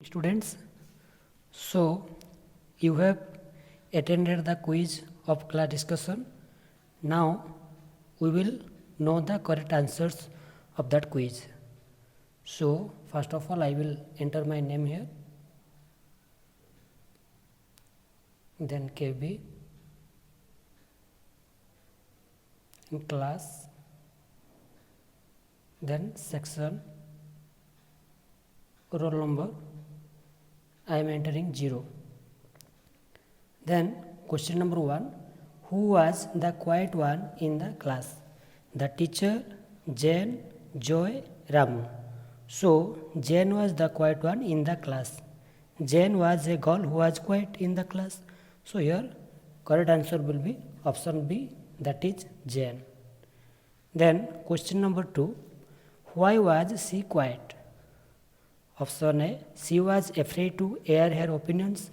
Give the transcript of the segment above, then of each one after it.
Students, so you have attended the quiz of class discussion. Now we will know the correct answers of that quiz. So first of all I will enter my name here, then KB, in class, then section, roll number. I am entering 0. Then question number 1, who was the quiet one in the class? The teacher, Jane, Joy, Ramu. So Jane was the quiet one in the class. Jane was a girl who was quiet in the class. So here correct answer will be option B, that is Jane. Then question number 2, why was she quiet? Option A, she was afraid to air her opinions.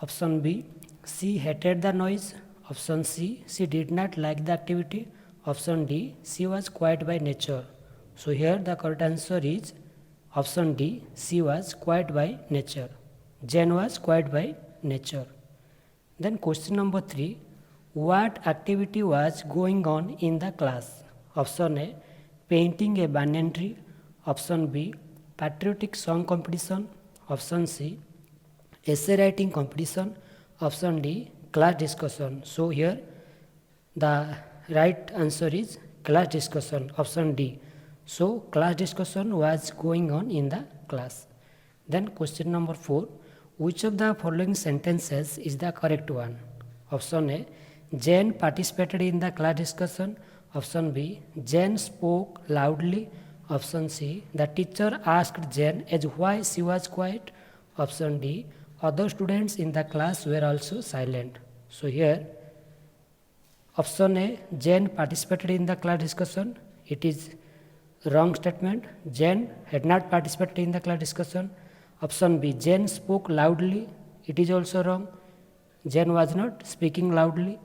Option B, she hated the noise. Option C, she did not like the activity. Option D, she was quiet by nature. So here the correct answer is option D, she was quiet by nature. Jane was quiet by nature. Then question number 3, what activity was going on in the class? Option A, painting a banyan tree. Option B, patriotic song competition. Option C, essay writing competition. Option D, class discussion. So here the right answer is class discussion, option D. So class discussion was going on in the class. Then question number 4, which of the following sentences is the correct one? Option A, Jane participated in the class discussion. Option B, Jane spoke loudly. Option C, the teacher asked Jane as why she was quiet. Option D, other students in the class were also silent. So here option A, Jane participated in the class discussion. It is wrong statement. Jane had not participated in the class discussion. Option B, Jane spoke loudly. It is also wrong. Jane was not speaking loudly.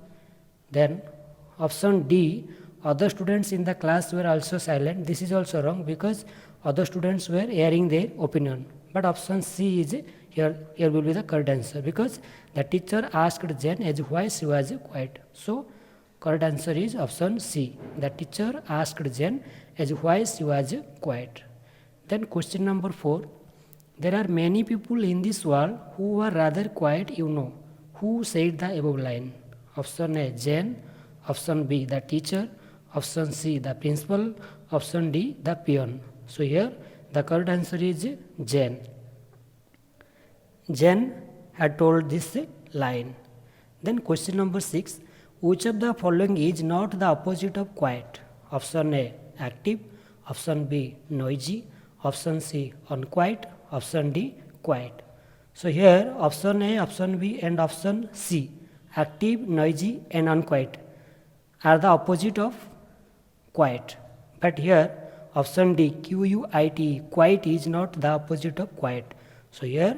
Then option D, other students in the class were also silent. This is also wrong because other students were airing their opinion. But option C is here will be the correct answer because the teacher asked Jane as why she was quiet. So correct answer is option C. The teacher asked Jane as why she was quiet. Then question number 4, there are many people in this world who are rather quiet, you know. Who said the above line? Option A, Jane. Option B, the teacher. Option C, the principal. Option D, the peon. So here the correct answer is Jane. Jane had told this line. Then question number 6, which of the following is not the opposite of quiet? Option A, active. Option B, noisy. Option C, unquiet. Option D, quiet. So here option A, option B and option C, active, noisy and unquiet, are the opposite of quiet. But here option D, QUIT, quiet is not the opposite of quiet. So here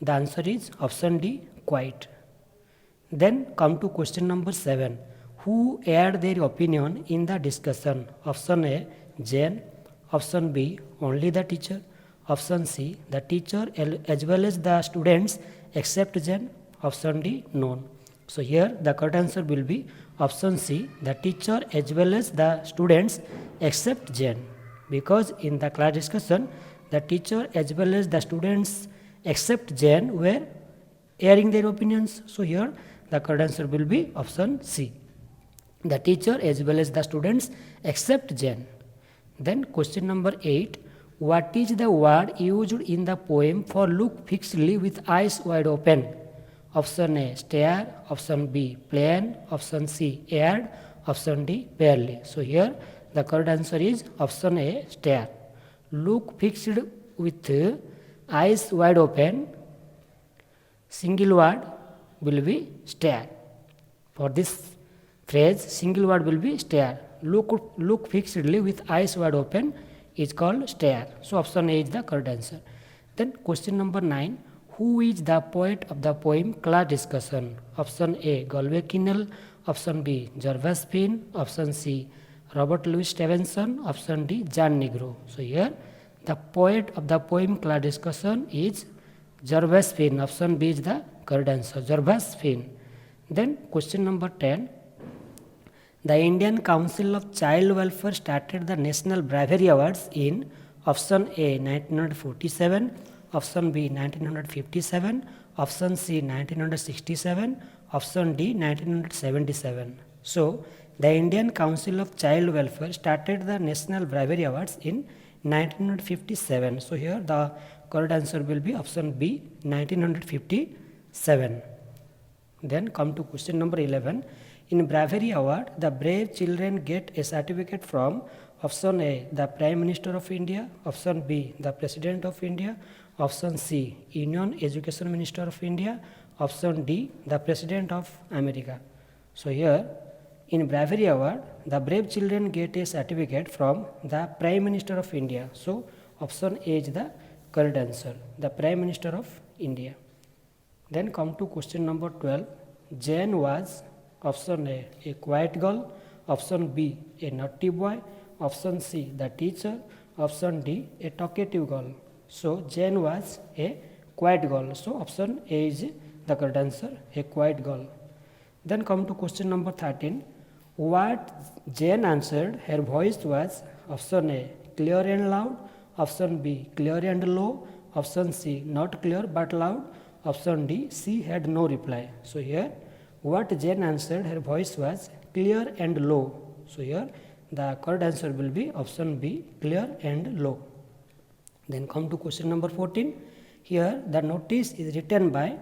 the answer is option D, quiet. Then come to question number 7. Who aired their opinion in the discussion? Option A, Jane. Option B, only the teacher. Option C, the teacher as well as the students except Jane. Option D, none. So here the correct answer will be option C, the teacher as well as the students except Jane. Because in the class discussion, the teacher as well as the students except Jane were airing their opinions. So here the correct answer will be option C, the teacher as well as the students except Jane. Then question number 8, what is the word used in the poem for look fixedly with eyes wide open? Option A, stare. Option B, plain. Option C, aired. Option D, barely. So here the correct answer is option A, stare. Look fixed with eyes wide open, single word will be stare. For this phrase, single word will be stare. Look fixedly with eyes wide open is called stare. So option A is the correct answer. Then question number 9, who is the poet of the poem Class Discussion? Option A, Galway Kinnell. Option B, Jervas Finn. Option C, Robert Louis Stevenson. Option D, Jan Negro. So here The poet of the poem class discussion is Jervas Finn. Option B is the correct answer. Jervas Finn. Then question number 10. The Indian Council of Child Welfare started the National Bravery Awards in option A 1947, option B 1957, option C 1967, option D 1977. So, the Indian Council of Child Welfare started the National Bravery Awards in 1957. So, here the correct answer will be option B 1957. Then come to question number 11. In Bravery Award, the brave children get a certificate from option A, the Prime Minister of India, option B, the President of India, option C, Union Education Minister of India, option D, the President of America. So here, in Bravery Award, the brave children get a certificate from the Prime Minister of India. So option A is the correct answer, the Prime Minister of India. Then come to question number 12. Jane was option A quiet girl, option B, a naughty boy, option C, the teacher, option D, a talkative girl. So Jane was a quiet girl. So option A is the correct answer, a quiet girl. Then come to question number 13. What Jane answered, her voice was option A, clear and loud, option B, clear and low, option C, not clear but loud, option D, she had no reply. So here, what Jane answered, her voice was clear and low. So here, the correct answer will be option B, clear and low. Then come to question number 14. Here, the notice is written by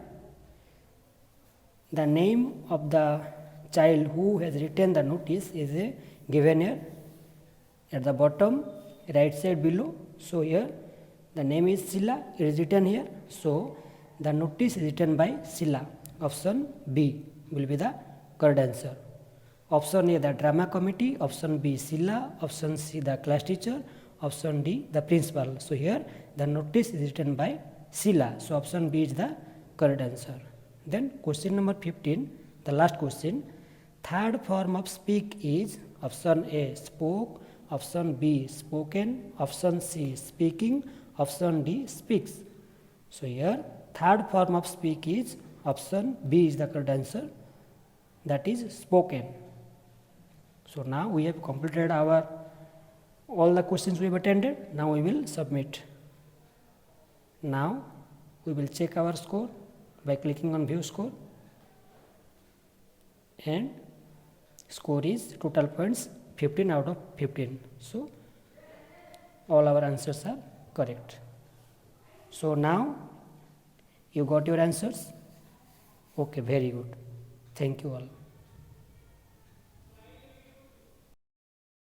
the name of the child who has written the notice is given here at the bottom right side below. So here, the name is Sheila, it is written here. So the notice is written by Sheila. Option B will be the correct answer. Option A, the drama committee, option B, Sheila, option C, the class teacher, option D, the principal. So here the notice is written by Sheila. So option B is the correct answer. Then question number 15, the last question. Third form of speak is option A, spoke, option B, spoken, option C, speaking, option D, speaks. So here third form of speak is option B is the correct answer, that is spoken. So now we have completed all the questions we have attended. Now we will submit. Now we will check our score by clicking on view score, and score is total points 15 out of 15. So all our answers are correct. So now you got your answers. Okay, very good. Thank you all.